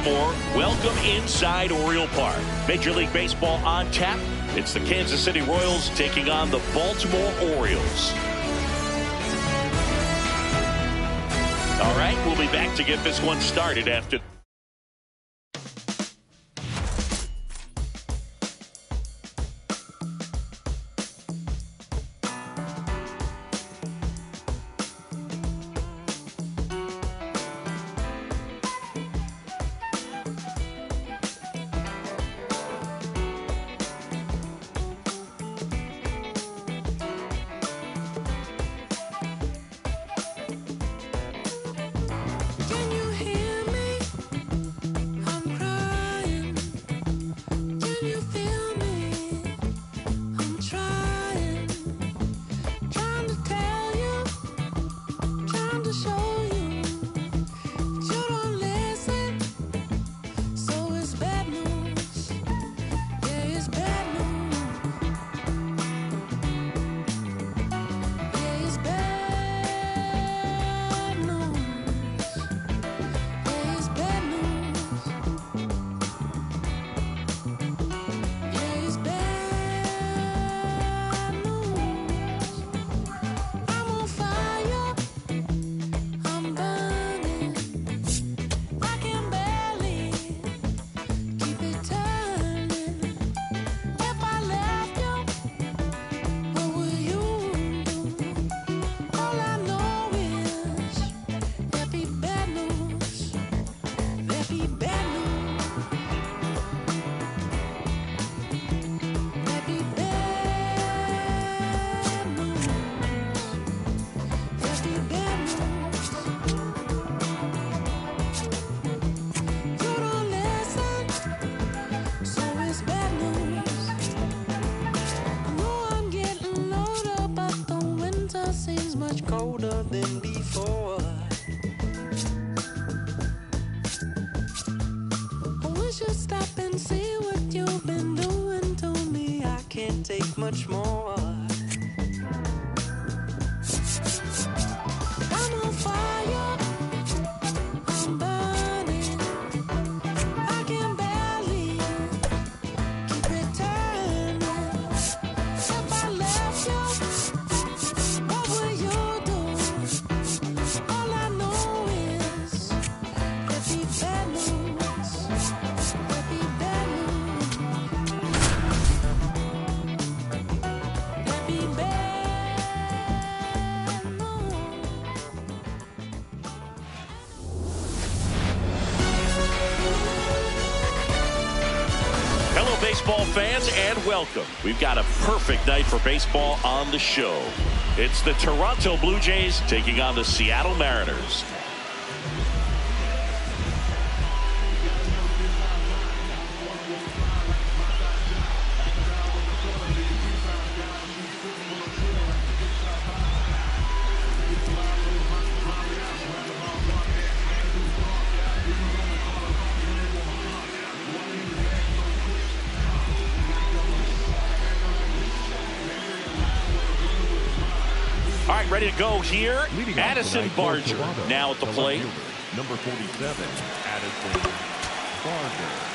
Baltimore, welcome inside Oriole Park. Major League Baseball on tap. It's the Kansas City Royals taking on the Baltimore Orioles. All right, we'll be back to get this one started after... than before. I wish you'd stop and see what you've been doing to me. I can't take much more. I'm on fire, I'm burning, I can barely keep it turning. If I left you, what would you do? All I know is there'd be bad news, there'd be bad news, there'd be bad news. Hello, baseball fans, and welcome. We've got a perfect night for baseball on the show. It's the Toronto Blue Jays taking on the Seattle Mariners. All right, ready to go here. Addison Barger now at the plate. Number 47, Addison Barger.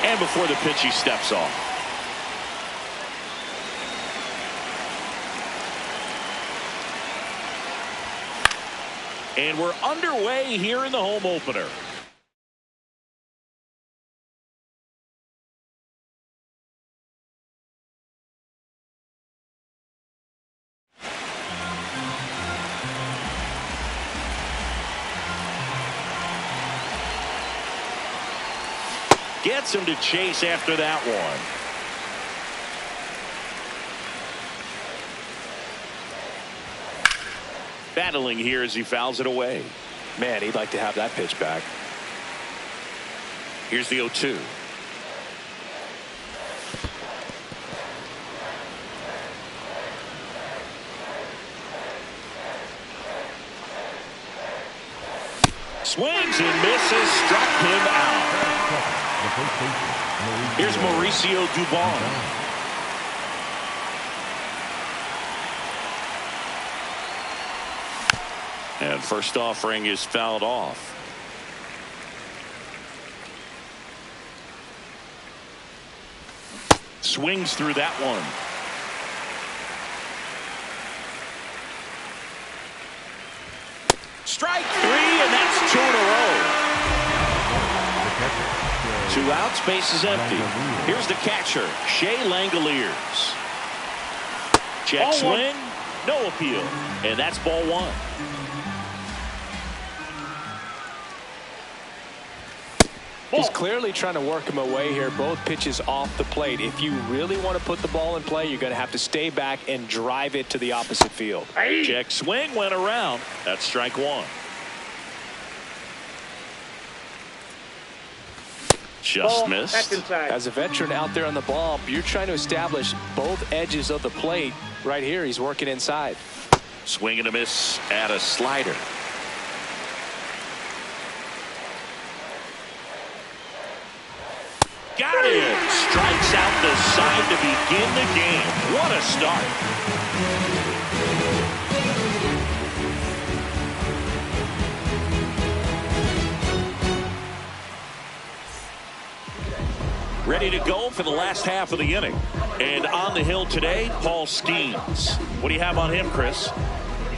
And before the pitch, he steps off. And we're underway here in the home opener. Gets him to chase after that one. Battling here as he fouls it away. Man, he'd like to have that pitch back. Here's the 0-2. Swings and misses, struck him out. Here's Mauricio Dubon. And first offering is fouled off. Swings through that one. Strike three, and that's 2 in a row. 2 outs, base is empty. Here's the catcher, Shea Langoliers. Check swing, no appeal, and that's ball 1. He's clearly trying to work him away here. Both pitches off the plate. If you really want to put the ball in play, you're going to have to stay back and drive it to the opposite field. Check swing went around. That's strike 1. Just missed. As a veteran out there on the ball, you're trying to establish both edges of the plate. Right here, he's working inside. Swing and a miss at a slider. Got him. Strikes out the side to begin the game. What a start. Ready to go for the last half of the inning. And on the hill today, Paul Skeens. What do you have on him, Chris?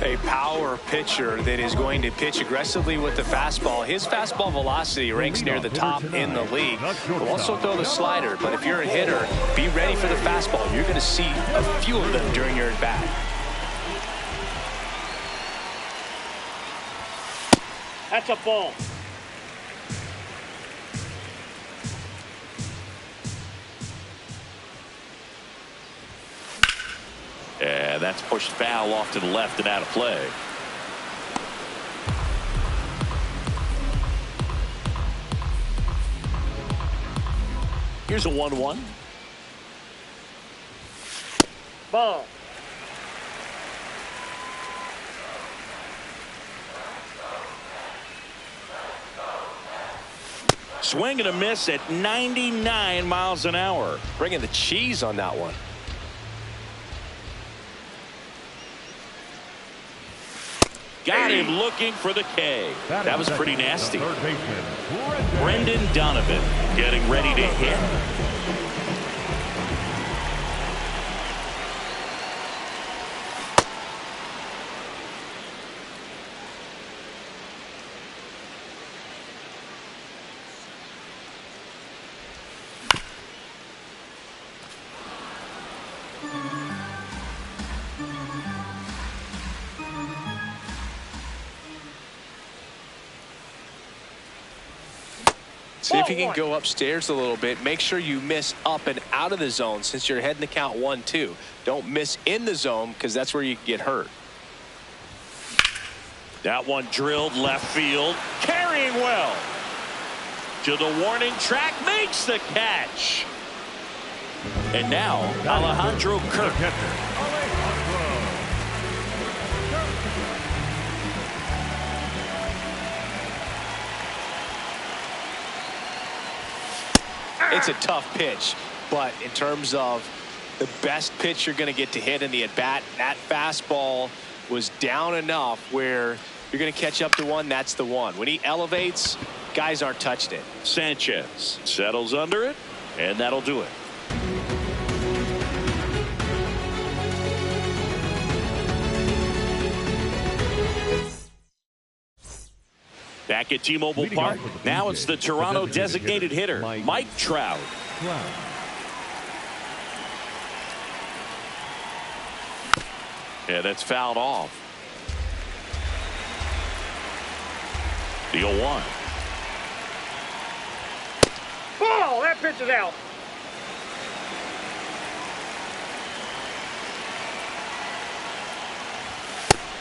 A power pitcher that is going to pitch aggressively with the fastball. His fastball velocity ranks near the top in the league. He'll also throw the slider, but if you're a hitter, be ready for the fastball. You're going to see a few of them during your at-bat. That's a ball. And that's pushed foul off to the left and out of play. Here's a 1-1. Ball. Swing and a miss at 99 miles an hour. Bringing the cheese on that one. Got him looking for the K. That was pretty nasty. Brendan Donovan getting ready to hit. See if you can go upstairs a little bit. Make sure you miss up and out of the zone since you're heading to count 1-2. Don't miss in the zone because that's where you can get hurt. That one drilled left field. Carrying well. To the warning track. Makes the catch. And now Alejandro Kirk. It's a tough pitch, but in terms of the best pitch you're going to get to hit in the at-bat, that fastball was down enough where you're going to catch up to one. That's the one. When he elevates, guys aren't touching it. Sanchez settles under it, and that'll do it. Back at T-Mobile Park, now it's the Toronto designated hitter, Mike Trout. Yeah, that's fouled off. The 0-1. Ball. That pitch is out.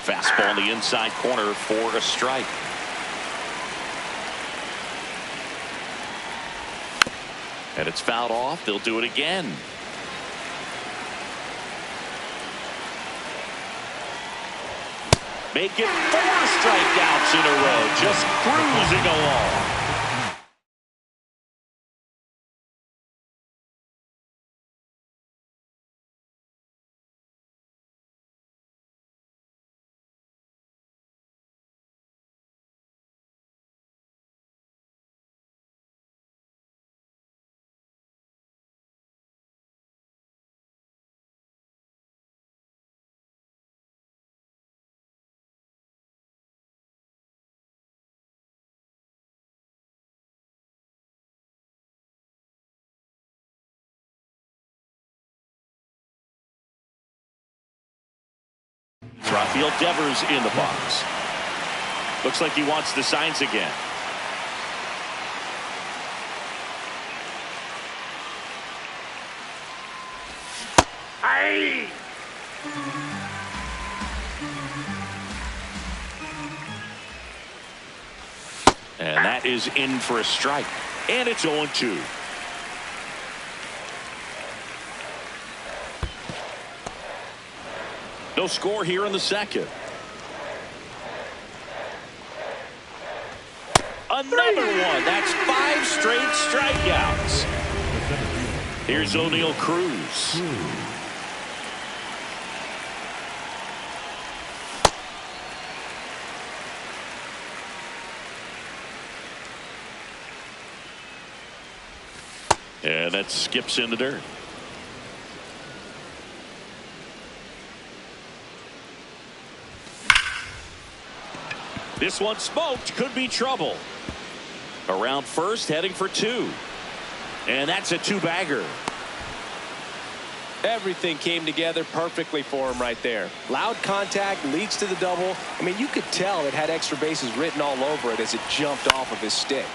Fastball in the inside corner for a strike. And it's fouled off. They'll do it again. Make it 4 strikeouts in a row. Just cruising along. Rafael Devers in the box. Looks like he wants the signs again. Aye. And that is in for a strike. And it's 0-2. No score here in the second. Another one. That's 5 straight strikeouts. Here's O'Neal Cruz. And that skips in the dirt. This one smoked. Could be trouble. Around first, heading for 2. And that's a 2-bagger. Everything came together perfectly for him right there. Loud contact leads to the double. I mean, you could tell it had extra bases written all over it as it jumped off of his stick.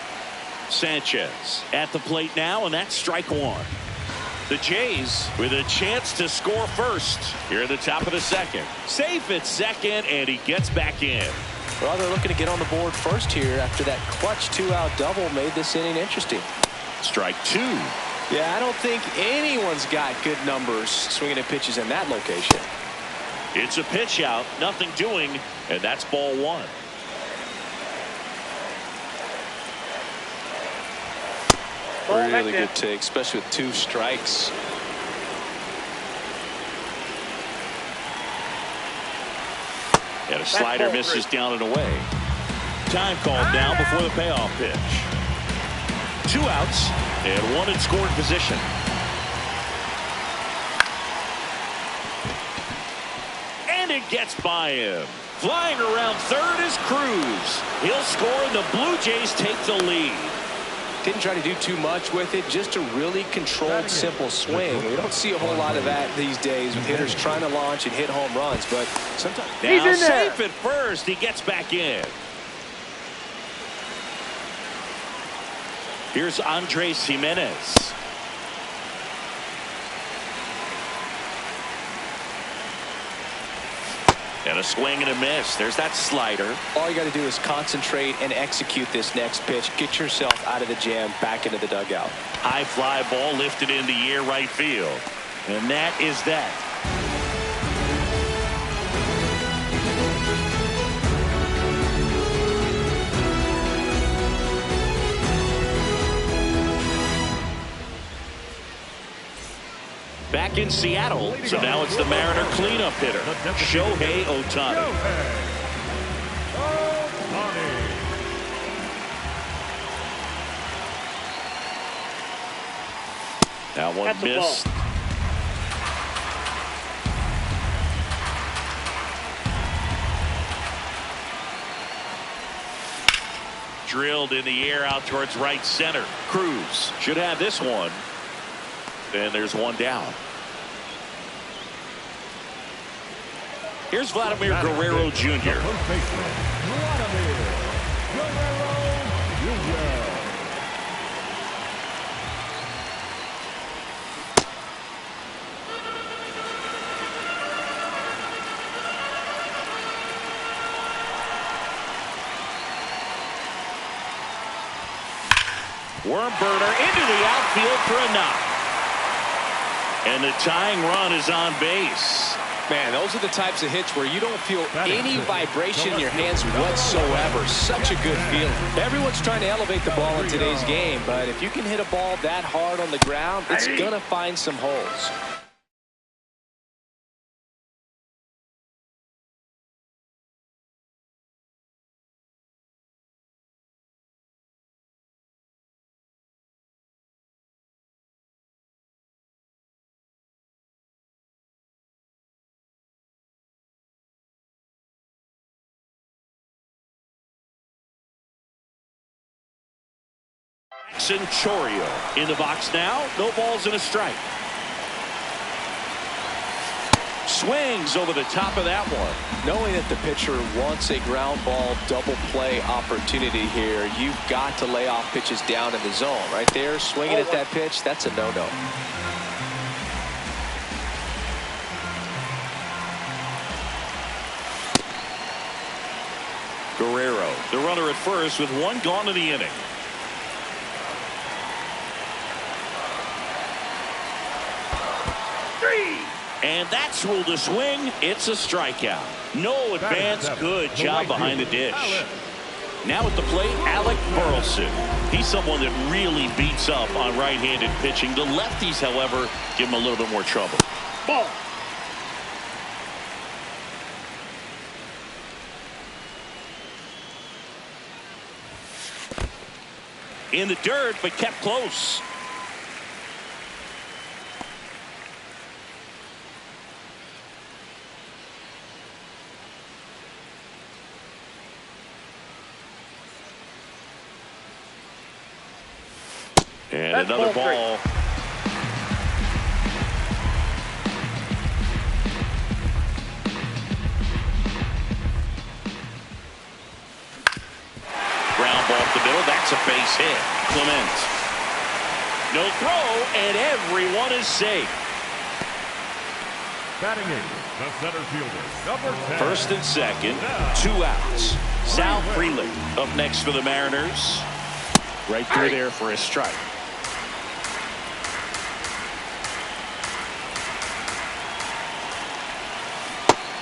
Sanchez at the plate now, and that's strike 1. The Jays with a chance to score first here at the top of the second. Safe at second, and he gets back in. Well, they're looking to get on the board first here after that clutch 2-out double made this inning interesting. Strike 2. Yeah, I don't think anyone's got good numbers swinging at pitches in that location. It's a pitch out, nothing doing, and that's ball 1. Ball back Really there. good take, especially with 2 strikes. And a slider ball misses 3. down and away. Time called now before the payoff pitch. 2 outs and 1 in scoring position. And it gets by him. Flying around third is Cruz. He'll score and the Blue Jays take the lead. Didn't try to do too much with it, just a really controlled, simple swing. We don't see a whole lot of that these days with hitters trying to launch and hit home runs, but sometimes. Now He's in there. safe at first. He gets back in. Here's Andres Jimenez. And a swing and a miss. There's that slider. All you got to do is concentrate and execute this next pitch. Get yourself out of the jam, back into the dugout. High fly ball lifted in the air right field. And that is that. Back in Seattle, so now it's the Mariner cleanup hitter, Shohei Ohtani. That one That's a missed. ball. Drilled in the air out towards right center. Cruz should have this one. And there's one down. Here's Vladimir Guerrero Jr. Worm burner into the outfield for a knock. And the tying run is on base. Man, those are the types of hits where you don't feel any vibration in your hands whatsoever. Such a good feeling. Everyone's trying to elevate the ball in today's game, but if you can hit a ball that hard on the ground, it's going to find some holes. Jackson Chourio in the box now. No balls and a strike. Swings over the top of that one. Knowing that the pitcher wants a ground ball double play opportunity here, you've got to lay off pitches down in the zone. Right there, swinging at that pitch, that's a no-no. Guerrero, the runner at first with one gone in the inning. And that's ruled a swing. It's a strikeout. No advance. Good job behind the dish. Now at the plate, Alec Burleson. He's someone that really beats up on right-handed pitching. The lefties, however, give him a little bit more trouble. Ball. In the dirt, but kept close. And that's another ball. Ground ball up the middle. That's a base hit. Clement. No throw, and everyone is safe. Batting eighth, the center fielder, number 10. First and second, 2 outs. Sal Frelick up next for the Mariners. Right through there for a strike.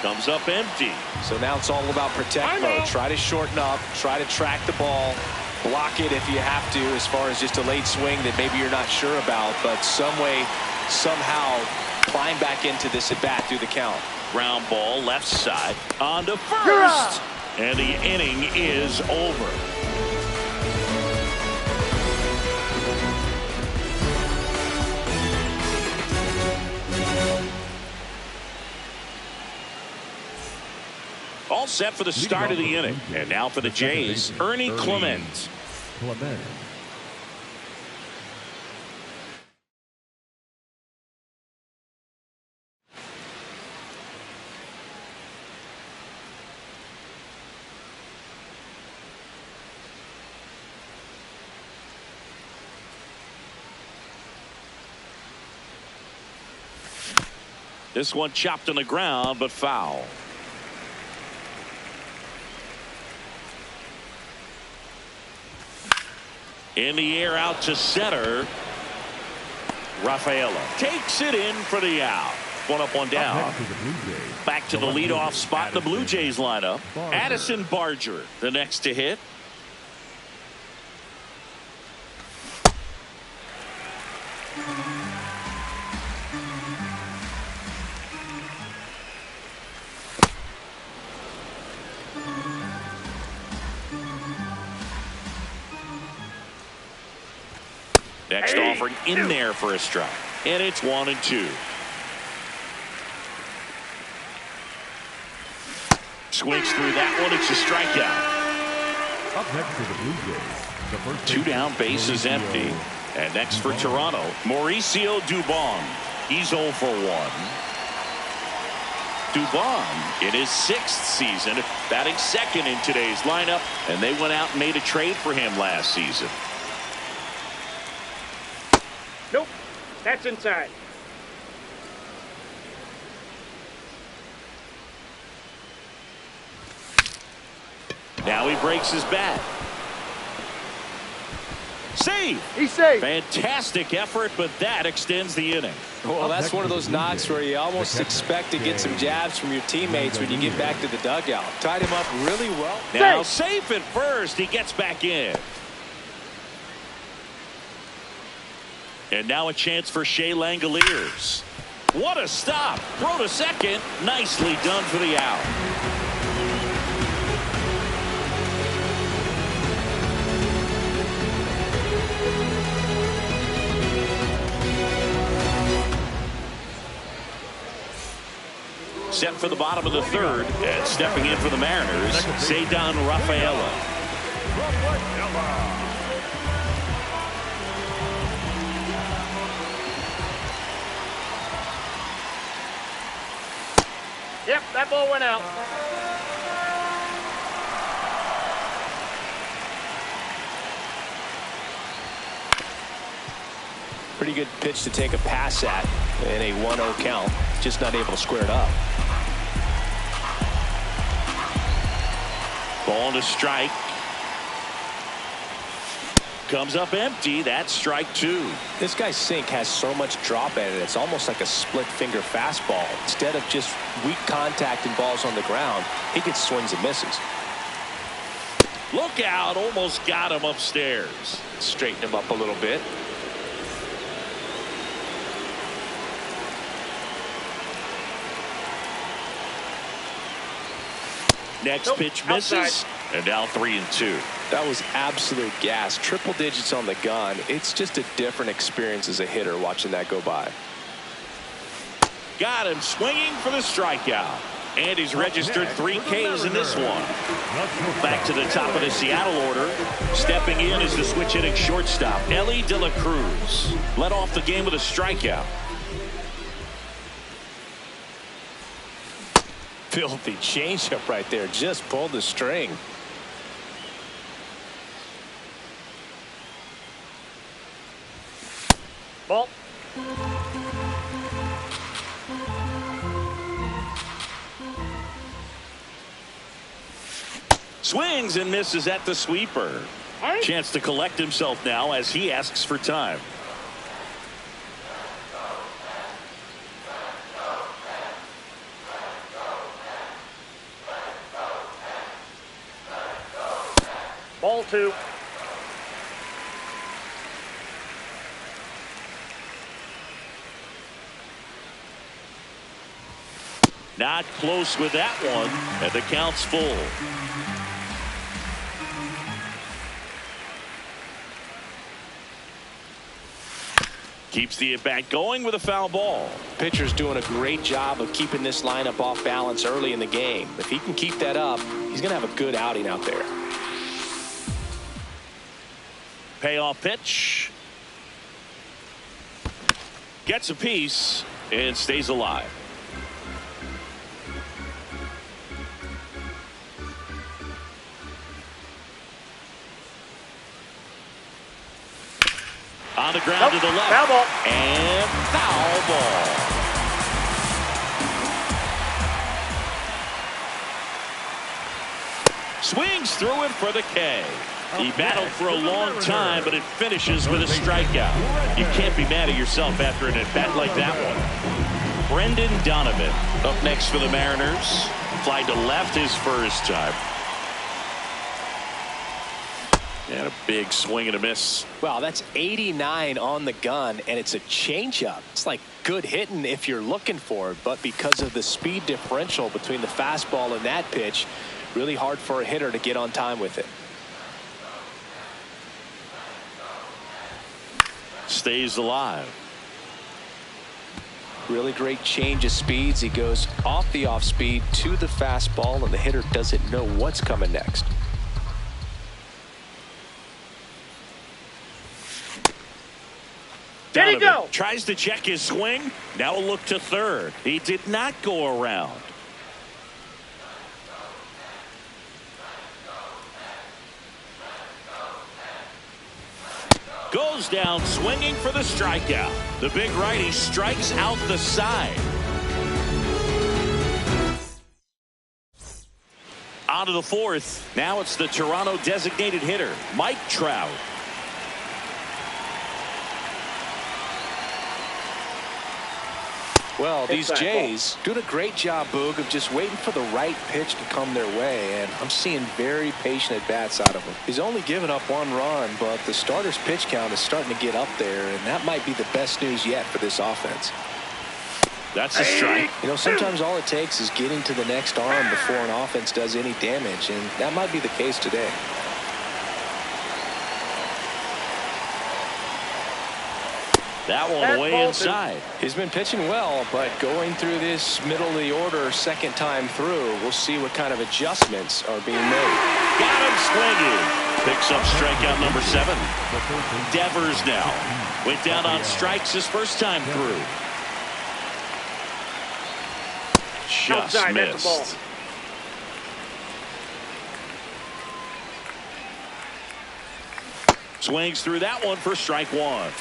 Comes up empty. So now it's all about protect mode. Try to shorten up, try to track the ball, block it if you have to, as far as just a late swing that maybe you're not sure about, but some way, somehow climb back into this at bat through the count. Ground ball left side on to first, and the inning is over. All set for the start of the inning. And now for the Jays, Ernie Clement. This one chopped on the ground, but foul. In the air out to center. Rafaela takes it in for the out. One up, one down. Back to the leadoff spot in the Blue Jays lineup. Addison Barger, the next to hit. Next offering in there for a strike. And it's 1-2. Swings through that one. It's a strikeout. Up next to the Blue Jays, the first 2 down, bases empty. And next for Toronto, Mauricio Dubon. He's 0 for 1. Dubon in his 6th season, batting second in today's lineup, and they went out and made a trade for him last season. Nope, that's inside. Now he breaks his bat. Save. He's safe. Fantastic effort, but that extends the inning. Well, that's one of those knocks where you almost expect to get some jabs from your teammates when you get back to the dugout. Tied him up really well. Now safe at first. He gets back in. And now a chance for Shea Langoliers. What a stop. Throw to second. Nicely done for the out. Set for the bottom of the third, and stepping in for the Mariners, Ceddanne Rafaela. Yep, that ball went out. Pretty good pitch to take a pass at in a 1-0 count. Just not able to square it up. Ball to strike. Comes up empty. That's strike two. This guy's sink has so much drop at it. It's almost like a split finger fastball. Instead of just weak contact and balls on the ground, he gets swings and misses. Look out. Almost got him upstairs. Straighten him up a little bit. Next pitch misses. Outside. And now 3-2. That was absolute gas. Triple digits on the gun. It's just a different experience as a hitter watching that go by. Got him swinging for the strikeout. And he's registered 3 Ks in this one. Back to the top of the Seattle order. Stepping in is the switch hitting shortstop, Elly De La Cruz. Led off the game with a strikeout. Filthy changeup right there. Just pulled the string. Ball. Swings and misses at the sweeper. Chance to collect himself now as he asks for time. Ball two. Not close with that one, and the count's full. Keeps the at-bat going with a foul ball. Pitcher's doing a great job of keeping this lineup off balance early in the game. If he can keep that up, he's going to have a good outing out there. Payoff pitch. Gets a piece and stays alive. On the ground to the left. Foul ball. And foul ball. Swings through it for the K. He battled for a long time, but it finishes with a strikeout. You can't be mad at yourself after an at-bat like that one. Brendan Donovan up next for the Mariners. Fly to left his first time. And a big swing and a miss. Wow, that's 89 on the gun, and it's a changeup. It's like good hitting if you're looking for it, but because of the speed differential between the fastball and that pitch, really hard for a hitter to get on time with it. Stays alive. Really great change of speeds. He goes off the off speed to the fastball, and the hitter doesn't know what's coming next. There you go. Tries to check his swing. Now a look to third. He did not go around. Goes down swinging for the strikeout. The big righty strikes out the side. On to the fourth. Now it's the Toronto designated hitter, Mike Trout. Well, these Inside Jays doing a great job, Boog, of just waiting for the right pitch to come their way, and I'm seeing very patient at-bats out of him. He's only given up 1 run, but the starter's pitch count is starting to get up there, and that might be the best news yet for this offense. That's a strike. You know, sometimes all it takes is getting to the next arm before an offense does any damage, and that might be the case today. That one That's way ball 2. inside. He's been pitching well, but going through this middle of the order second time through, we'll see what kind of adjustments are being made. Got him swinging. Picks up strikeout number 7. Devers now went down on strikes his first time through. Just Outside, that's the ball. missed. Swings through that one for strike 1.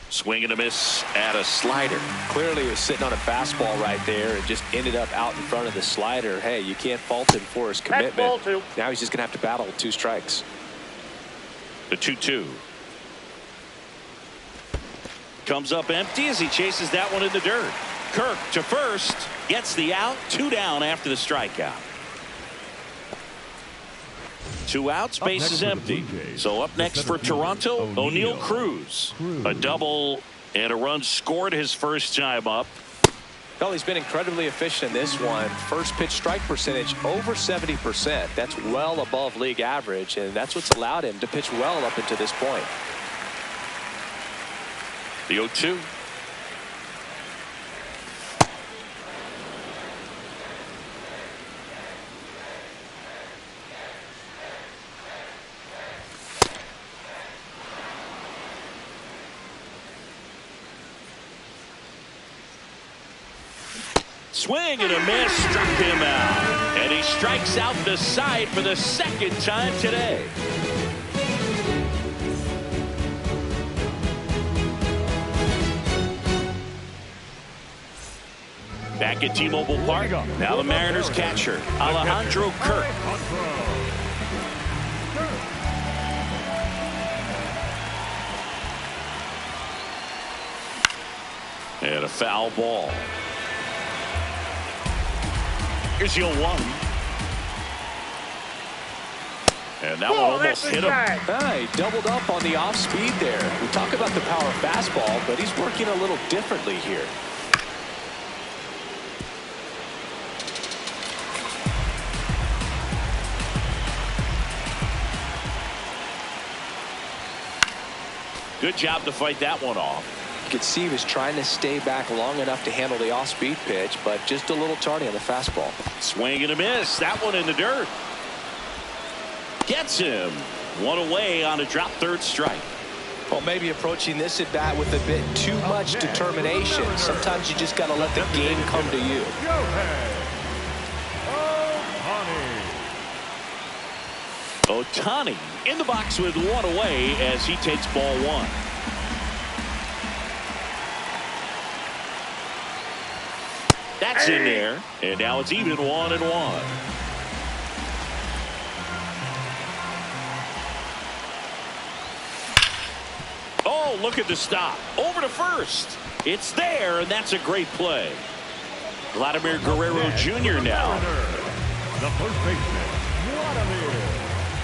Swing and a miss at a slider. Clearly he was sitting on a fastball right there and just ended up out in front of the slider. Hey, you can't fault him for his commitment. ball 2. Now he's just going to have to battle with 2 strikes. The 2-2. Comes up empty as he chases that one in the dirt. Kirk to first. Gets the out. 2 down after the strikeout. 2 outs, base is empty. So up next for Toronto, O'Neal Cruz. A double and a run scored his first time up. Well, he's been incredibly efficient in this one. First pitch strike percentage over 70%. That's well above league average, and that's what's allowed him to pitch well up until this point. The 0-2. Swing and a miss, struck him out. And he strikes out the side for the second time today. Back at T-Mobile Park, now the Mariners catcher, Alejandro Kirk. And a foul ball. Here's your 1. And that one almost hit him. He doubled up on the off speed there. We talk about the power fastball, but he's working a little differently here. Good job to fight that one off. You could see he was trying to stay back long enough to handle the off-speed pitch, but just a little tardy on the fastball. Swing and a miss. That one in the dirt. Gets him. 1 away on a drop third strike. Well, maybe approaching this at bat with a bit too much determination. Sometimes you just got to let the game come to you. Ohtani in the box with 1 away as he takes ball 1. That's in there, and now it's even 1-1. Oh, look at the stop. Over to first. It's there, and that's a great play. Vladimir Guerrero Jr. now. The first baseman, Vladimir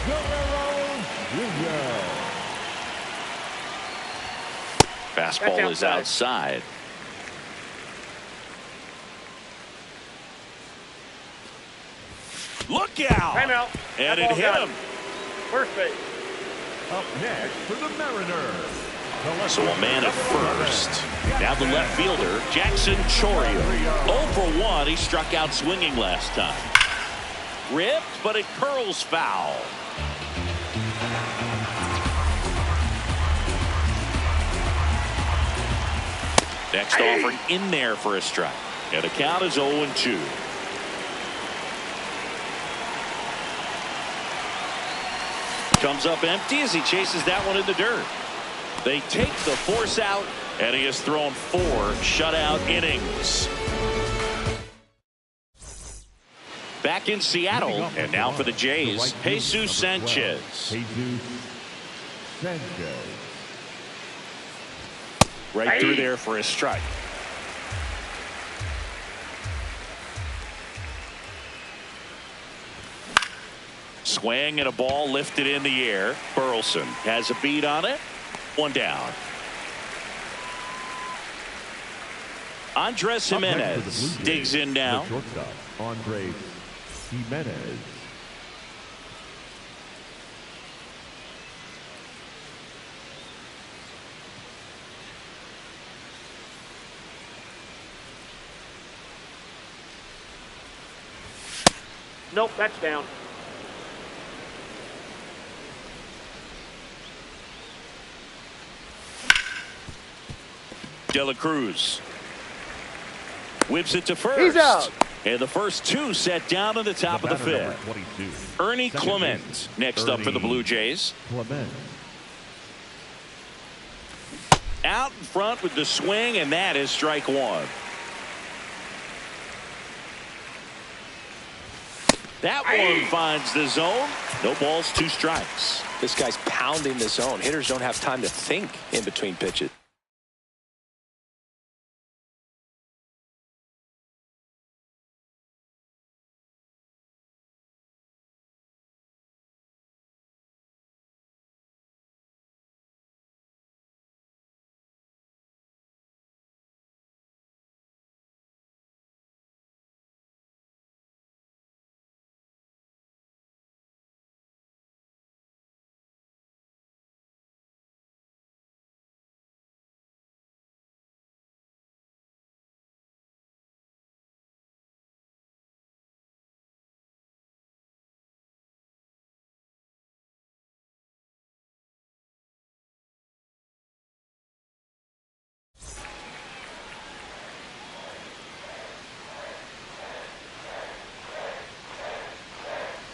Guerrero Jr. Fastball is outside. Look out! Timeout. And That it ball hit got him. First base. Up next for the Mariners. So a man at first. Now the left fielder, Jackson Chourio. 0 for 1. He struck out swinging last time. Ripped, but it curls foul. Next offering in there for a strike. And the count is 0-2. comes up empty as he chases that one in the dirt. They take the force out, and he has thrown 4 shutout innings. Back in Seattle, and now for the Jays, Jesus Sanchez. Jesus Sanchez. Right through there for a strike. Swing and a ball lifted in the air. Burleson has a beat on it. 1 down. Andres Jimenez digs in now. Shortstop, Andres Jimenez. Nope, that's down. De La Cruz whips it to first. He's out. And the first 2 set down in the top of the 5th. Ernie Clement next up for the Blue Jays. Clement. Out in front with the swing, and that is strike 1. That one finds the zone. No balls, 2 strikes. This guy's pounding the zone. Hitters don't have time to think in between pitches.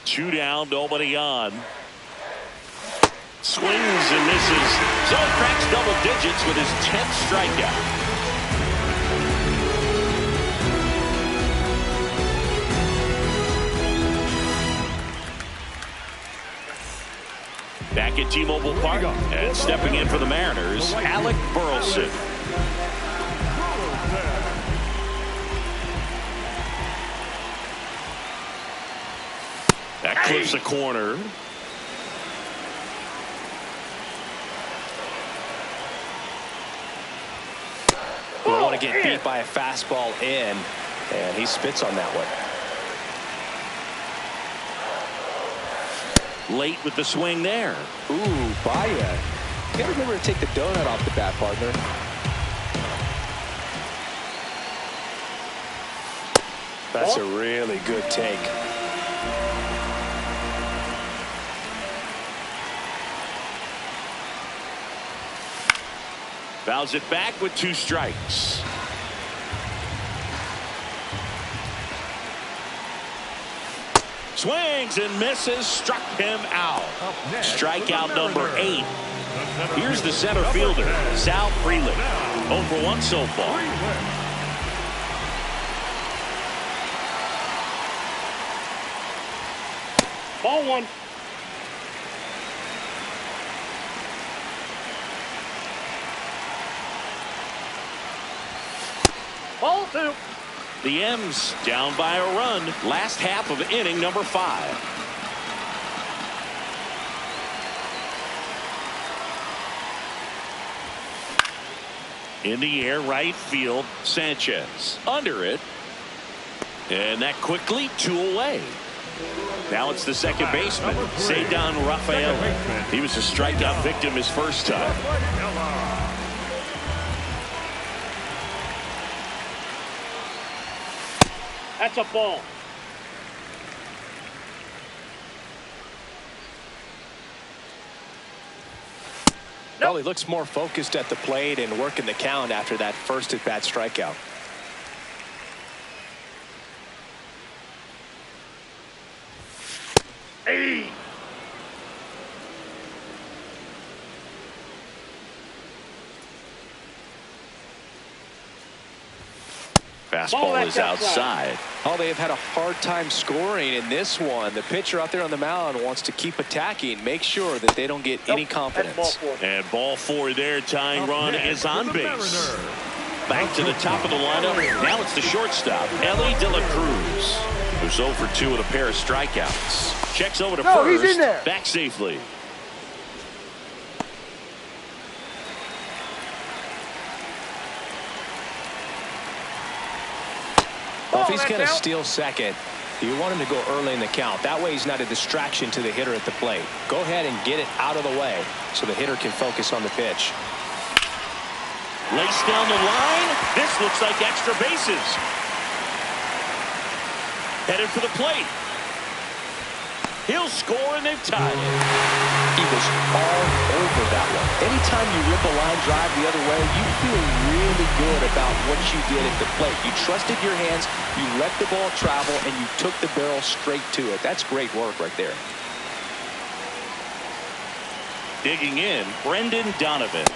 Two down, nobody on. Swings and misses. So he cracks double digits with his 10th strikeout. Back at T-Mobile Park and stepping in for the Mariners, Alec Burleson. That clips a corner. You don't want to get beat by a fastball in, and he spits on that one. Late with the swing there. Ooh, Baez. You got to remember to take the donut off the bat, partner. That's a really good take. Fouls it back with 2 strikes. Swings and misses, struck him out. Strikeout number 8. Here's the center fielder, Sal Frelick. 0 for 1 so far. Ball 1. Ball 2. The M's down by a run. Last half of inning number 5. In the air, right field, Sanchez. Under it. And that quickly 2 away. Now it's the second baseman, Ceddanne Rafaela. He was a strikeout victim his first time. That's a ball. Well, he looks more focused at the plate and working the count after that first at-bat strikeout. Fastball is outside. Oh, they have had a hard time scoring in this one. The pitcher out there on the mound wants to keep attacking, make sure that they don't get any confidence. And ball 4 there. Tying run is on base. Back to the top of the lineup. Now it's the shortstop, Ellie De La Cruz, who's 0 for 2 with a pair of strikeouts. Checks over to first. He's in there. Back safely. Well, if he's going to steal second, you want him to go early in the count. That way he's not a distraction to the hitter at the plate. Go ahead and get it out of the way so the hitter can focus on the pitch. Lace down the line. This looks like extra bases. Headed for the plate. He'll score, and they've tied it. He was all over that one. Anytime you rip a line drive the other way, you feel really good about what you did at the plate. You trusted your hands, you let the ball travel, and you took the barrel straight to it. That's great work right there. Digging in, Brendan Donovan.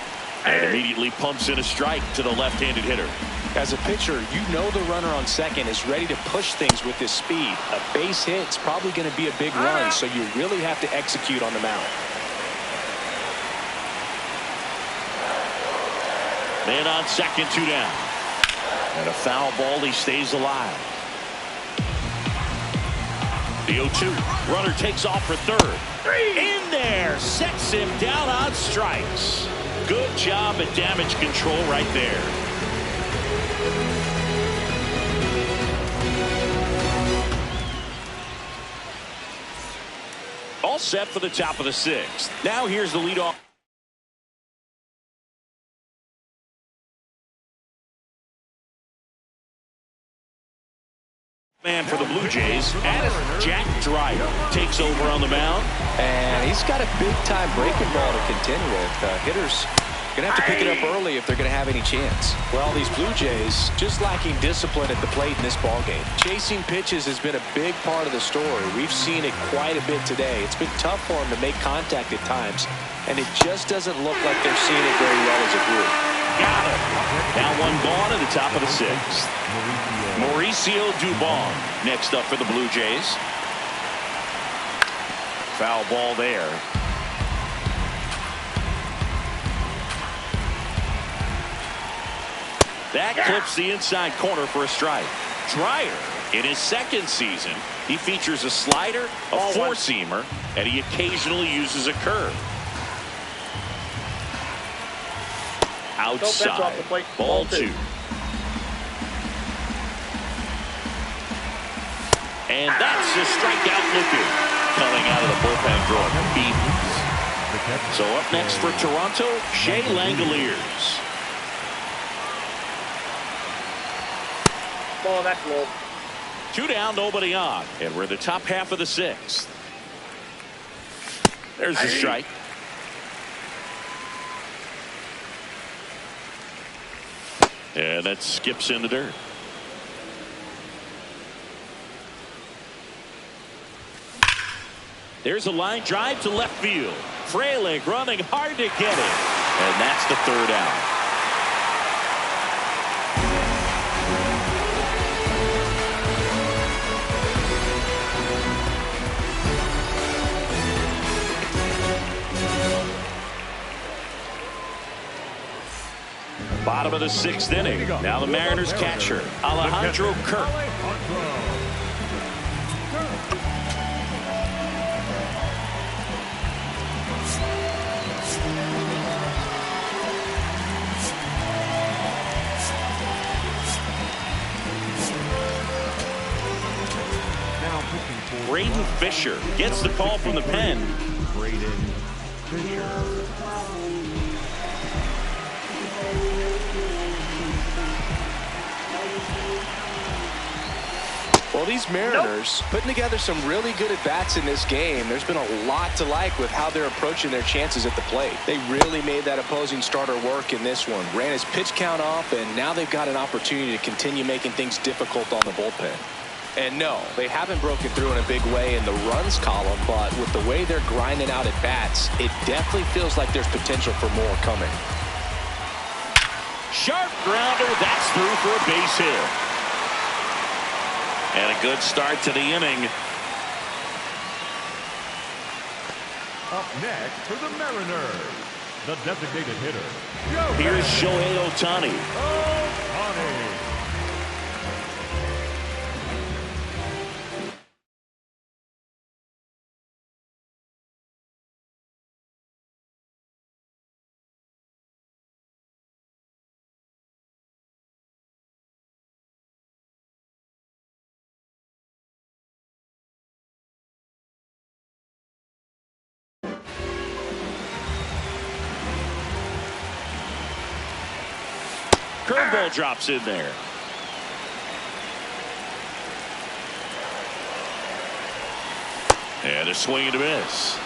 And immediately pumps in a strike to the left-handed hitter. As a pitcher, you know the runner on second is ready to push things with his speed. A base hit's probably going to be a big run, so you really have to execute on the mound. Man on second, 2 down. And a foul ball, he stays alive. The 0-2. Runner takes off for third. In there, sets him down on strikes. Good job at damage control right there. All set for the top of the 6th. Now here's the leadoff. Man for the Blue Jays, Jack Dreyer takes over on the mound. And he's got a big-time breaking ball to contend with. Hitters going to have to pick it up early if they're going to have any chance. Well, these Blue Jays just lacking discipline at the plate in this ballgame. Chasing pitches has been a big part of the story. We've seen it quite a bit today. It's been tough for them to make contact at times, and it just doesn't look like they're seeing it very well as a group. Got it. Now 1 gone at the top of the 6th. Mauricio Dubon next up for the Blue Jays. Foul ball there. That clips the inside corner for a strike. Dreyer, in his 2nd season, he features a slider, a 4-seamer, and he occasionally uses a curve. Outside, ball 2. And that's a strikeout looking. Coming out of the bullpen throwing beatings. So up next for Toronto, Shea Langoliers. Oh, that's low. 2 down, nobody on. And we're in the top half of the 6th. There's the strike. And that skips in the dirt. There's a line drive to left field. Frelick running hard to get it. And that's the 3rd out. Bottom of the 6th inning. Now the Mariners catcher, Alejandro Kirk. Braden Fisher gets the call from the pen. Braden Fisher. Well, these Mariners putting together some really good at-bats in this game. There's been a lot to like with how they're approaching their chances at the plate. They really made that opposing starter work in this one. Ran his pitch count up, and now they've got an opportunity to continue making things difficult on the bullpen. And no, they haven't broken through in a big way in the runs column, but with the way they're grinding out at-bats, it definitely feels like there's potential for more coming. Sharp grounder, that's through for a base hit. And a good start to the inning. Up next for the Mariners, the designated hitter. Here's Shohei Ohtani. Ohtani. Curveball drops in there. And a swing and a miss.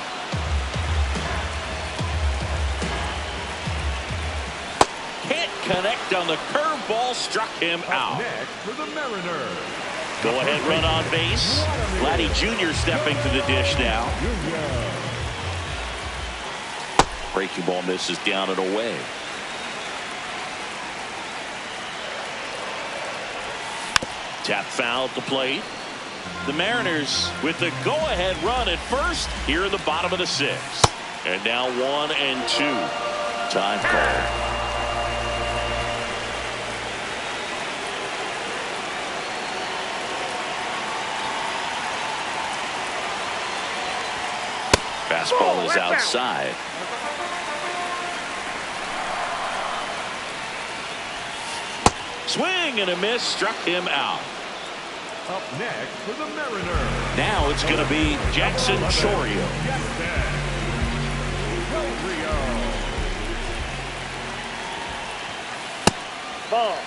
Can't connect on the curveball, struck him out. Next for the Mariners. Go ahead run on base. Vladdy Jr. stepping to the dish now. Breaking ball misses down and away. Tap foul at the plate. The Mariners with the go-ahead run at first here in the bottom of the sixth. And now 1 and 2. Time call. Fastball is outside. Swing and a miss, struck him out. Up next for the Mariners. Now it's going to be Jackson Chourio. Ball.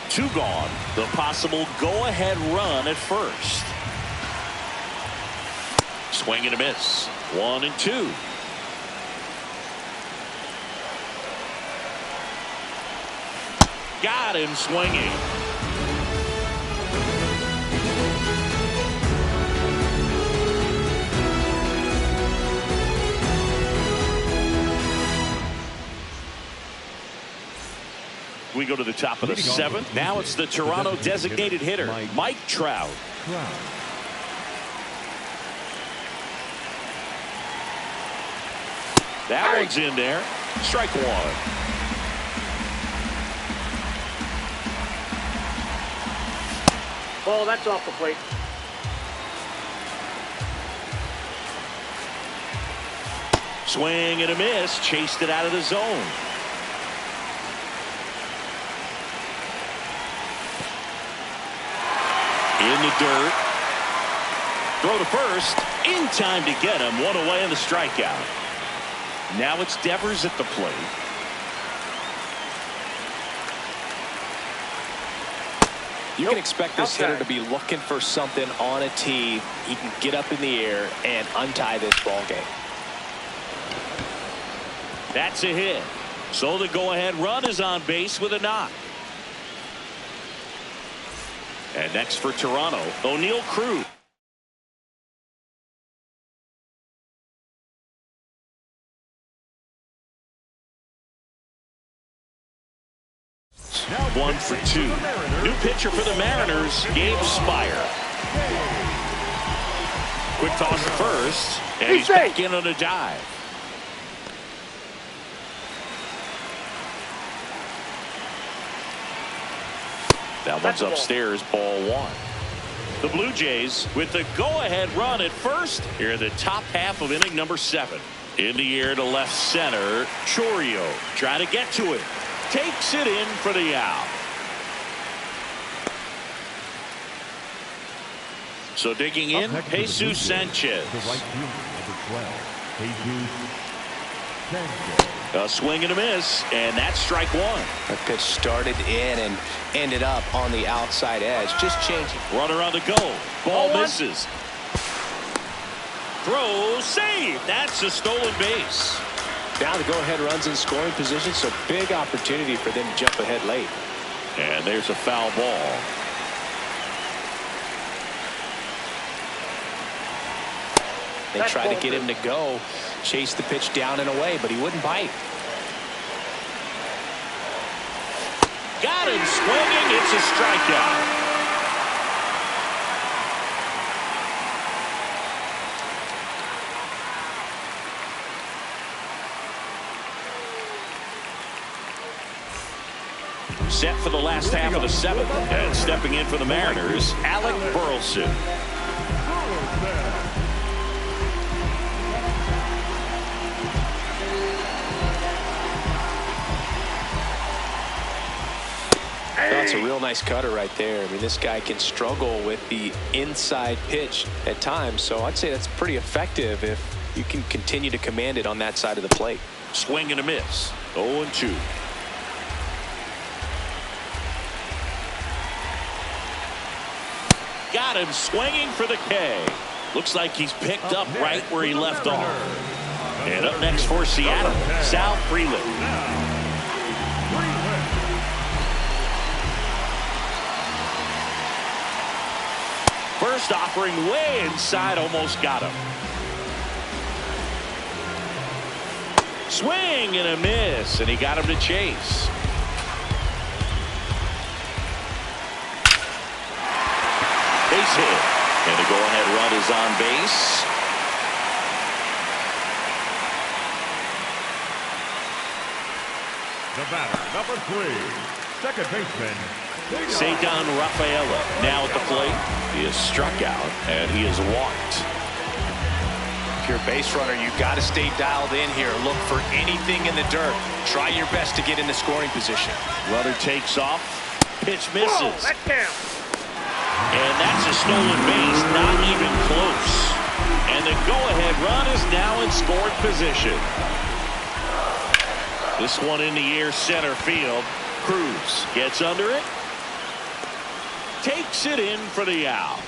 Two gone. The possible go-ahead run at first. Swing and a miss. 1 and 2. Got him swinging. We go to the top of the seventh. Now it's the Toronto designated hitter, Mike Trout. That one's in there. Strike one. Ball, that's off the plate. Swing and a miss. Chased it out of the zone. In the dirt. Throw to first. In time to get him. One away in the strikeout. Now it's Devers at the plate. You can expect this hitter to be looking for something on a tee. He can get up in the air and untie this ball game. That's a hit. So the go-ahead run is on base with a knock. And next for Toronto, O'Neal Cruz. Now 1 for 2. New pitcher for the Mariners, Gabe Spire. Quick toss to first, and he's back in on a dive. That one's upstairs, ball 1. The Blue Jays with the go-ahead run at first here in the top half of inning number 7. In the air to left center, Chourio trying to get to it. Takes it in for the out. So digging in, Jesus Sanchez. The right fielder, number 12, Jesus Sanchez. A swing and a miss, and that's strike 1. That pitch started in and ended up on the outside edge. Just changing. Runner on the go. Ball misses. Throw, save. That's a stolen base. Now the go-ahead runs in scoring position, so big opportunity for them to jump ahead late. And there's a foul ball. They tried to get him to go, chase the pitch down and away, but he wouldn't bite. Got him swinging. It's a strikeout. Set for the last half of the seventh. And stepping in for the Mariners, Alec Burleson. That's a real nice cutter right there. I mean, this guy can struggle with the inside pitch at times, so I'd say that's pretty effective if you can continue to command it on that side of the plate. Swing and a miss. 0-2. Got him swinging for the K. Looks like he's picked up right where he left off. And up next for Seattle, Sal Frelick. First offering way inside, almost got him. Swing and a miss, and he got him to chase. Base hit, and the go-ahead run is on base. The batter, number 3, second baseman, Ceddanne Rafaela now at the plate. He is struck out, and he is walked. If you're a base runner, you've got to stay dialed in here. Look for anything in the dirt. Try your best to get in the scoring position. Runner takes off. Pitch misses. Whoa, that counts. And that's a stolen base, not even close. And the go-ahead run is now in scoring position. This one in the air, center field. Cruz gets under it. Takes it in for the out.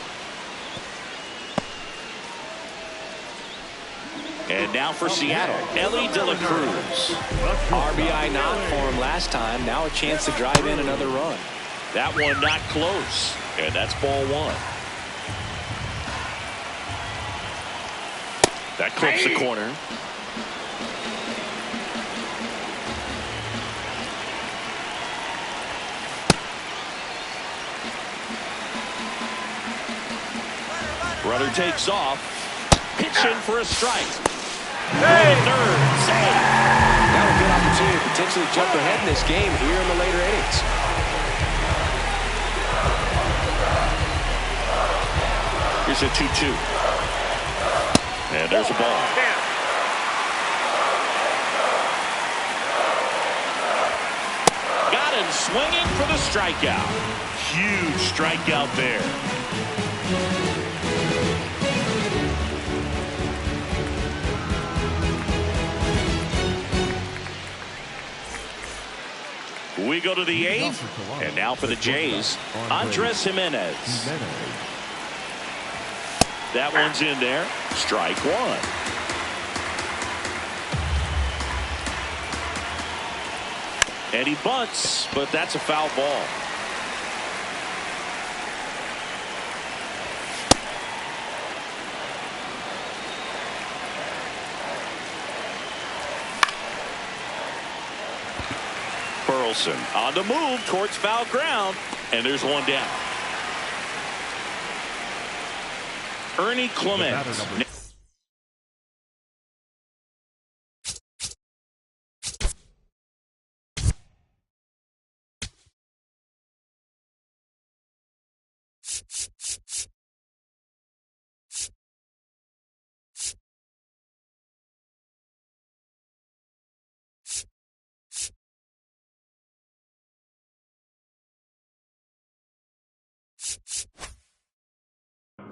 And now for Seattle, Elly De La Cruz. RBI not for him last time. Now a chance to drive in another run. That one not close. And that's ball one. That clips the corner. Runner takes off. Pitching for a strike. Third. Save. Now a good opportunity to potentially jump ahead in this game here in the later innings. Here's a 2-2. And there's a ball. Got him swinging for the strikeout. Huge strikeout there. We go to the eighth, and now for the Jays, Andres Gimenez. That one's in there. Strike one. And he bunts, but that's a foul ball. Burleson on the move towards foul ground, and there's one down. Ernie Clement.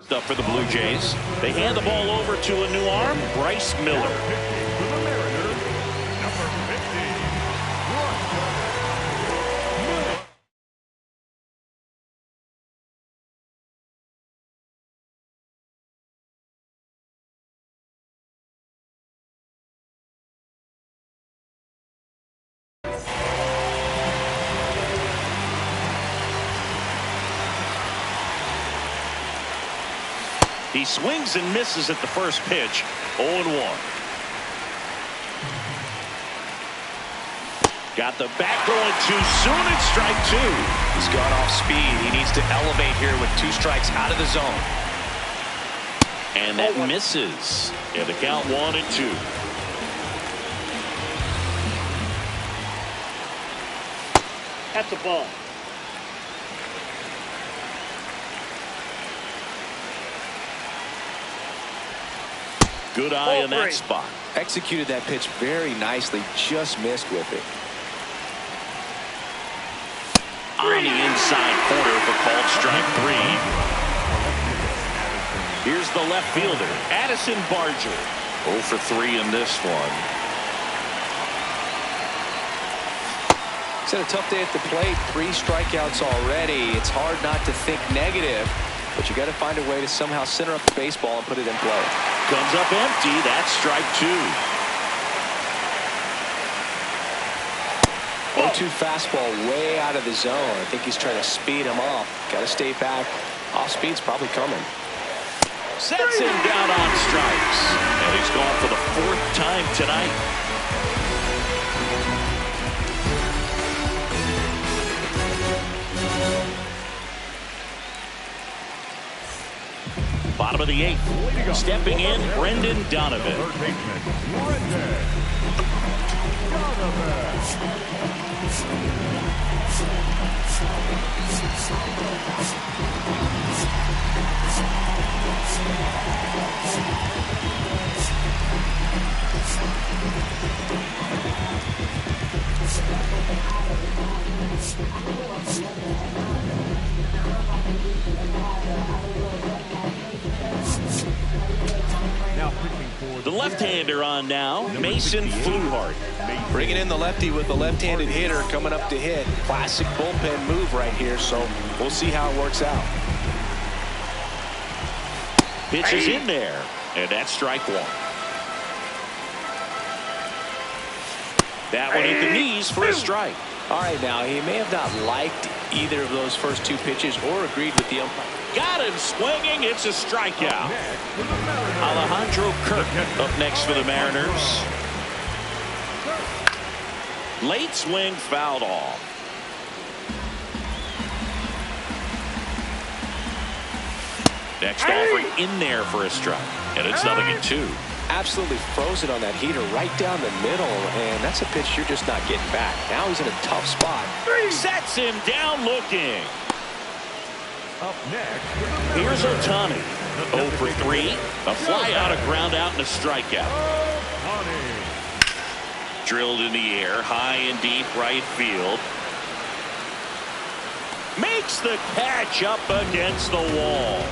Stuff for the Blue Jays. They hand the ball over to a new arm, Bryce Miller. for the Mariners, number 15, Miller. He swings and misses at the first pitch. 0-1. Got the bat going too soon. It's strike two. He's gone off speed. He needs to elevate here with 2 strikes out of the zone. And that misses. And the count 1-2. That's a ball. Good eye in that spot. Executed that pitch very nicely. Just missed with it. On the inside corner for called strike 3. Here's the left fielder, Addison Barger. 0 for 3 in this one. He's had a tough day at the plate. 3 strikeouts already. It's hard not to think negative, but you got to find a way to somehow center up the baseball and put it in play. Comes up empty. That's strike 2. 0-2 fastball way out of the zone. I think he's trying to speed him up. Got to stay back. Off speed's probably coming. Sets him down on strikes. And he's gone for the 4th time tonight. Bottom of the 8th. Stepping in, Brendan Donovan. Third baseman, Brendan Now pitching for The left-hander on now, Mason Fluhart. Bringing in the lefty with the left-handed hitter coming up to hit. Classic bullpen move right here, so we'll see how it works out. Pitch is in there, and that's strike 1. That one hit the knees for a strike. All right, now, he may have not liked either of those first 2 pitches or agreed with the umpire. Got him swinging. It's a strikeout. Alejandro Kirk up next for the Mariners. Late swing fouled off. Next offering in there for a strike. And it's 0-2. Absolutely frozen on that heater right down the middle, and that's a pitch you're just not getting back. Now he's in a tough spot. Sets him down looking. up next. Here's Ohtani. 0 for 3. A fly out, a ground out, and a strikeout. Drilled in the air, high and deep right field. Makes the catch up against the wall.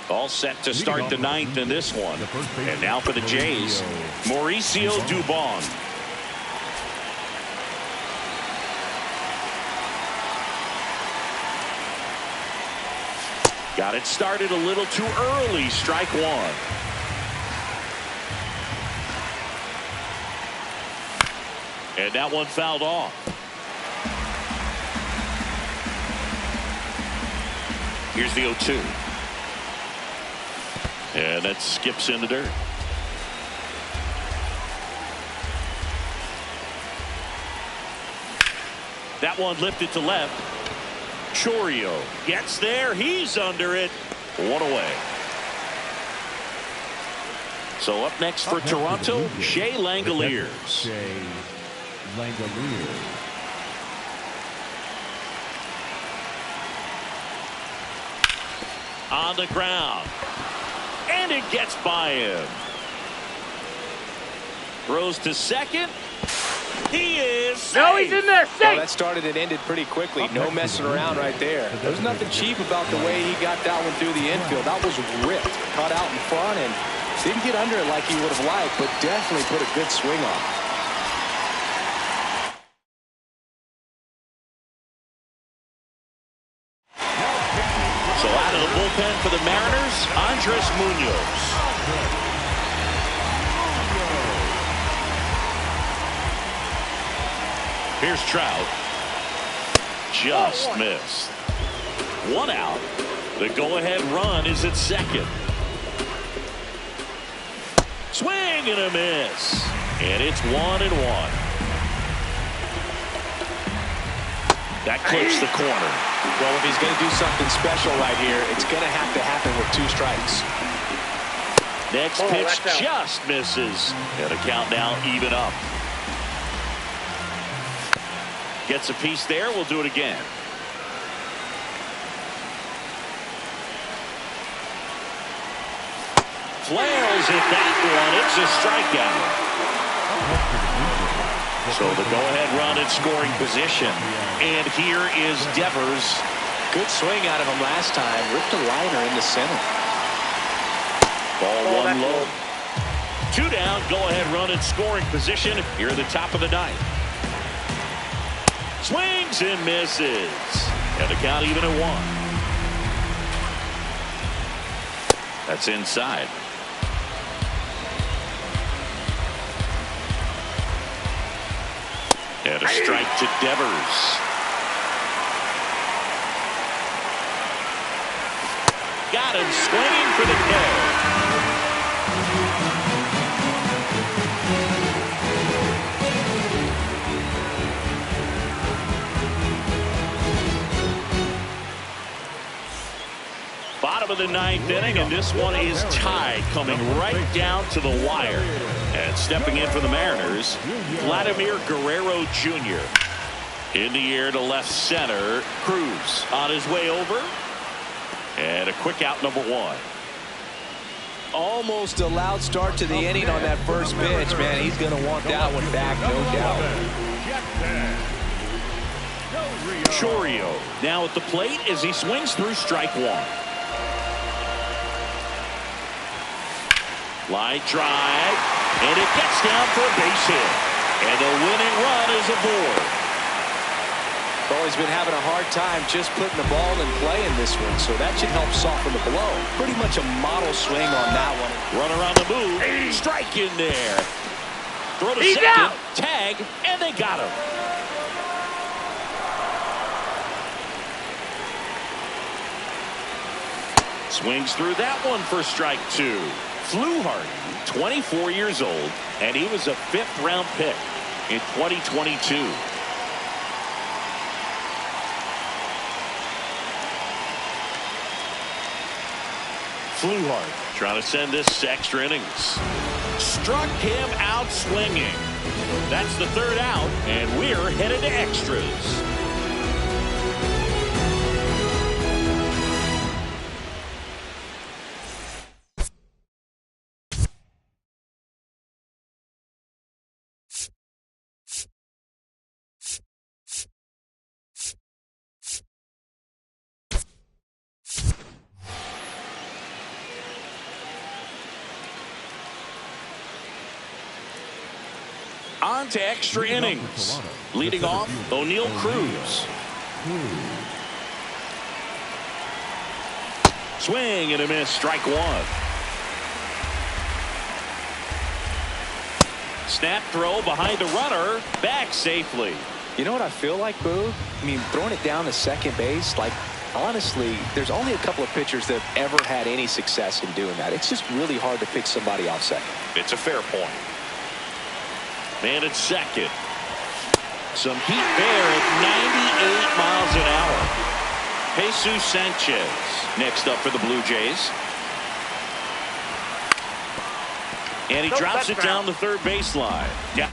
All set to start the 9th in this one. And now for the Jays, Mauricio Dubon. Got it started a little too early. Strike 1. And that one fouled off. Here's the 0-2. And that skips in the dirt. That one lifted to left. Chourio gets there. He's under it. 1 away. So up next for Toronto, Shea Langoliers. Shea Langoliers. On the ground. And it gets by him. Throws to second. He is safe. No, he's in there. Safe. Well, that started and ended pretty quickly. No messing around right there. There's nothing cheap about the way he got that one through the infield. That was ripped. Caught out in front and didn't get under it like he would have liked, but definitely put a good swing on. So out of the bullpen for the Mariners, Andres Munoz. Here's Trout. Just missed. 1 out. The go-ahead run is at second. Swing and a miss. And it's 1-1. That clips the corner. Well, if he's going to do something special right here, it's going to have to happen with 2 strikes. Next pitch just misses. And a count now even up. Gets a piece there. We'll do it again. Flails at that one. It's a strikeout. So the go-ahead run in scoring position. And here is Devers. Good swing out of him last time. Ripped a liner in the center. Ball 1 low. 2 down. Go-ahead run in scoring position. Here at the top of the 9th. Swings and misses. And the count even at 1. That's inside. And a strike to Devers. Got him swinging for the kill. Bottom of the 9th inning, and this one is tied, coming right down to the wire. And stepping in for the Mariners, Vladimir Guerrero Jr. In the air to left center. Cruz on his way over. And a quick out, number 1. Almost a loud start to the inning on that first pitch, man. He's going to want that one back, no doubt. Chourio now at the plate as he swings through strike 1. Line drive, and it gets down for a base hit. And the winning run is aboard. Well, he's been having a hard time just putting the ball in play in this one, so that should help soften the blow. Pretty much a model swing on that one. Runner on the move, strike in there. Throw to second, out. tag, and they got him. Swings through that one for strike 2. Fluharty, 24 years old, and he was a 5th-round pick in 2022. Fluharty trying to send this to extra innings. Struck him out swinging. That's the 3rd out, and we're headed to extras. On to extra innings. Leading off, O'Neal Cruz. Swing and a miss, strike 1. Snap throw behind the runner, back safely. You know what I feel like, Boo? I mean, throwing it down to second base, like, honestly, there's only a couple of pitchers that have ever had any success in doing that. It's just really hard to pick somebody off second. It's a fair point. Man at second. Some heat there at 98 miles an hour. Jesus Sanchez next up for the Blue Jays. And he drops it down the third baseline. Yeah.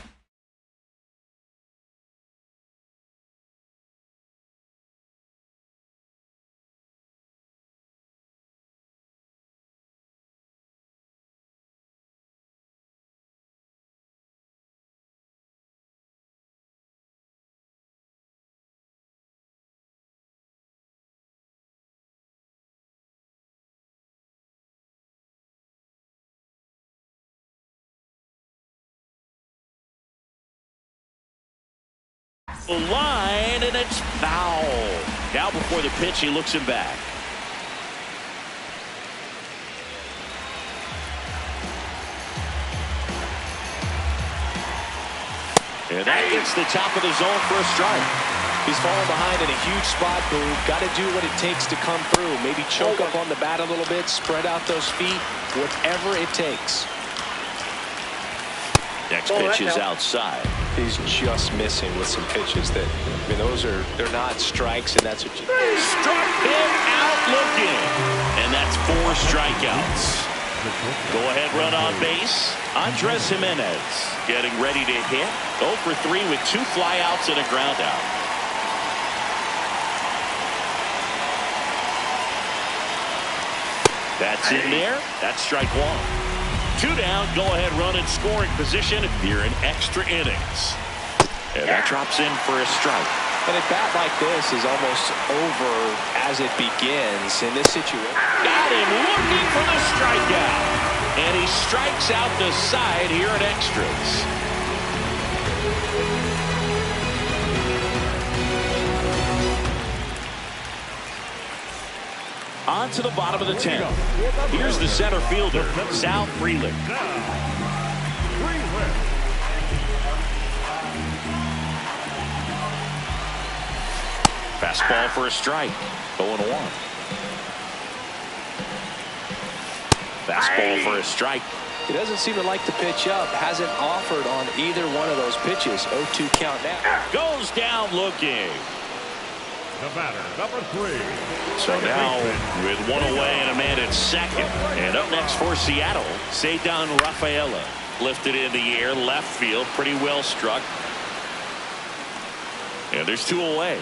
The line, and it's foul. Now before the pitch, he looks him back. And that gets the top of the zone for a strike. He's falling behind in a huge spot, Boog. Got to do what it takes to come through. Maybe choke up on the bat a little bit, spread out those feet, whatever it takes. Next pitch is outside. He's just missing with some pitches that, I mean, they're not strikes, and that's what you... Struck him out looking. And that's 4 strikeouts. Go ahead run on base. Andres Gimenez getting ready to hit. 0 for 3 with 2 flyouts and a ground out. That's in there. That's strike 1. 2 down, go ahead run in scoring position here in extra innings. And that drops in for a strike. And a bat like this is almost over as it begins in this situation. Got him looking for the strikeout. And he strikes out the side here in extras. On to the bottom of the 10th. Here's the center fielder, Sal Frelick. Fastball for a strike. 0-1. Fastball for a strike. He doesn't seem to like the pitch up. Hasn't offered on either one of those pitches. 0-2 count now. Goes down looking. The batter, number 3. So now with 1 away and a man at second. And up next for Seattle, Ceddanne Rafaela. Lifted in the air, left field, pretty well struck. And there's 2 away.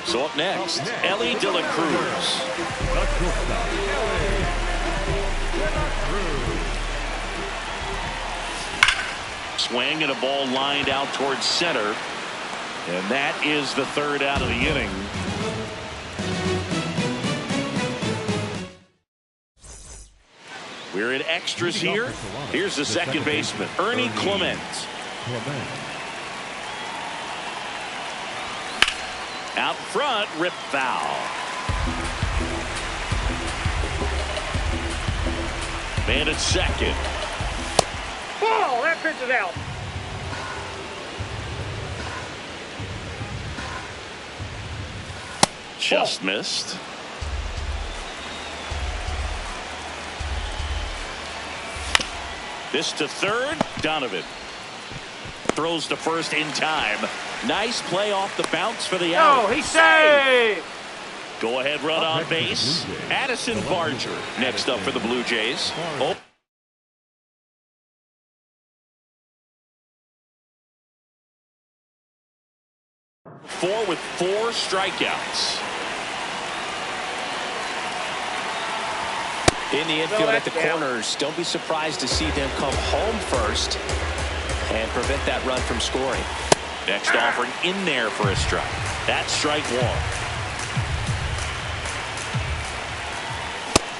So up next, Elly De La Cruz. Swing and a ball lined out towards center. And that is the 3rd out of the inning. We're in extras here. Here's the second baseman, Ernie Clement. Out front, rip foul. Man at second. Ball, that pitch is out. Just missed. This to third, Donovan. Throws to first in time. Nice play off the bounce for the out. Oh, he's safe. Go ahead run on base. Addison Barger next up for the Blue Jays. Oh. Four with 4 strikeouts. In the infield at the corners, don't be surprised to see them come home first and prevent that run from scoring. Next offering in there for a strike. That's strike 1.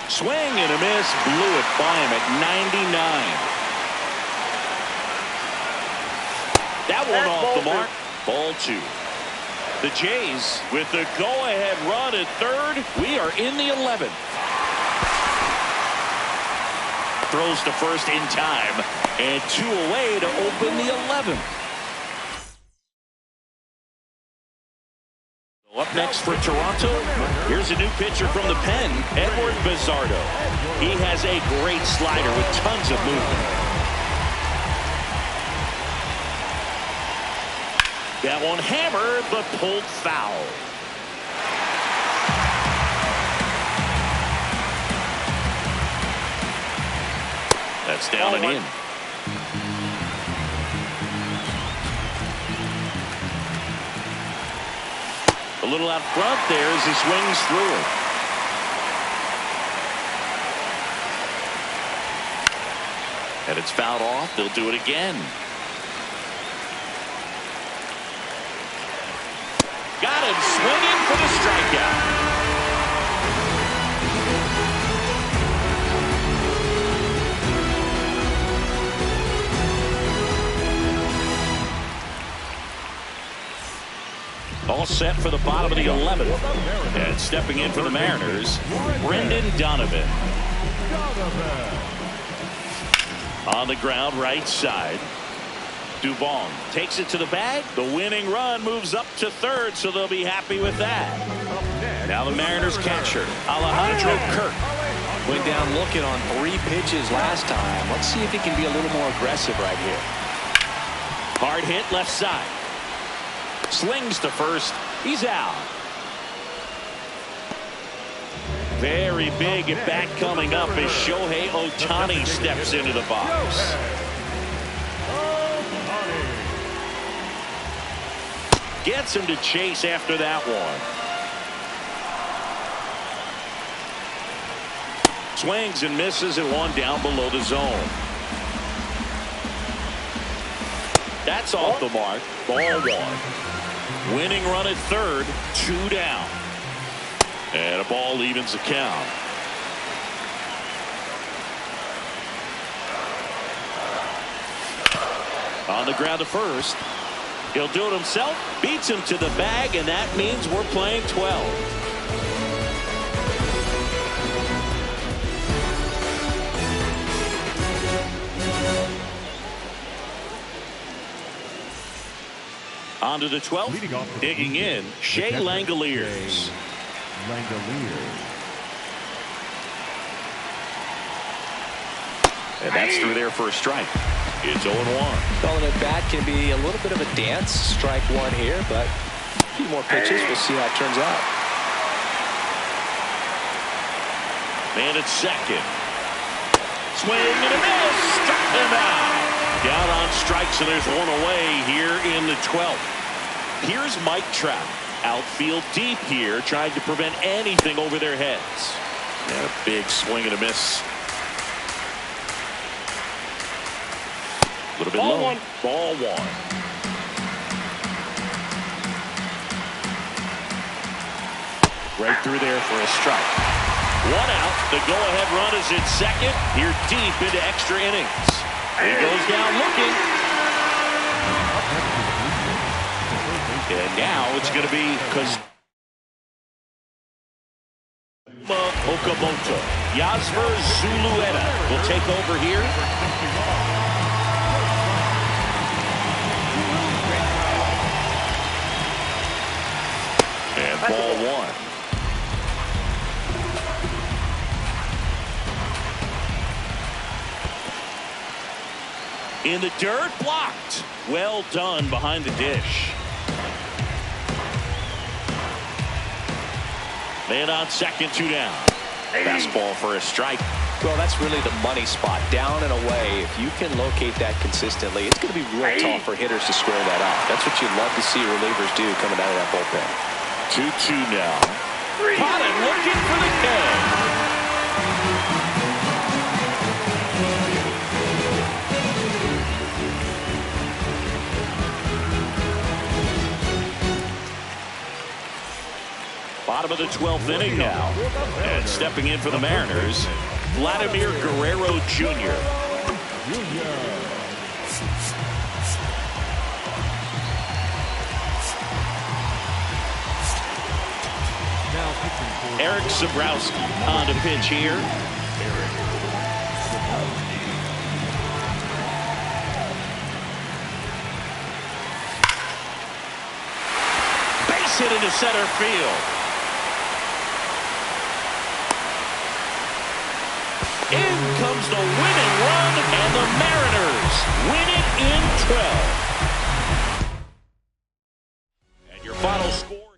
Swing and a miss. Blew it by him at 99. That one off the mark. Ball 2. The Jays with the go-ahead run at third. We are in the 11th. Throws to first in time. And 2 away to open the 11th. Up next for Toronto, here's a new pitcher from the pen, Edward Bizardo. He has a great slider with tons of movement. That one hammered, but pulled foul. That's down and in. A little out front there as he swings through it. And it's fouled off. They'll do it again. Got him swinging for the strikeout. All set for the bottom of the 11th. And stepping in for the Mariners, Brendan Donovan. On the ground, right side. Dubon takes it to the bag. The winning run moves up to third, so they'll be happy with that. Now the Mariners catcher, Alejandro Kirk. Went down looking on 3 pitches last time. Let's see if he can be a little more aggressive right here. Hard hit left side. Slings to first. He's out. Very big at bat coming up as Shohei Ohtani steps into the box. Gets him to chase after that one. Swings and misses and one down below the zone. That's off the mark. Ball 1. Winning run at third. 2 down. And a ball evens the count. On the ground to first. He'll do it himself. Beats him to the bag, and that means we're playing 12. On to the 12th. Digging in, Shea Langoliers. And that's through there for a strike. It's 0-1. Calling it bat can be a little bit of a dance. Strike 1 here, but a few more pitches. We'll see how it turns out. Man at second. Swing and a miss. Struck him out. Down on strikes, and there's one away here in the 12th. Here's Mike Trout. Outfield deep here, trying to prevent anything over their heads. And a big swing and a miss. A little bit low. Ball 1. Right through there for a strike. 1 out. The go-ahead run is at second. Here deep into extra innings. He goes down looking. And now it's going to be Okamoto. Yasver Zulueta will take over here. And ball 1. In the dirt, blocked. Well done behind the dish. Man on second, 2 down. Fastball for a strike. Well, that's really the money spot. Down and away. If you can locate that consistently, it's going to be real tough for hitters to square that up. That's what you'd love to see relievers do coming out of that bullpen. 2-2 now. Caught it, looking for the K. Bottom of the 12th inning now. And stepping in for the Mariners, Vladimir Guerrero Jr. Eric Zabrowski on the pitch here. Base hit into center field. In comes the winning run, and the Mariners win it in 12. And your final score.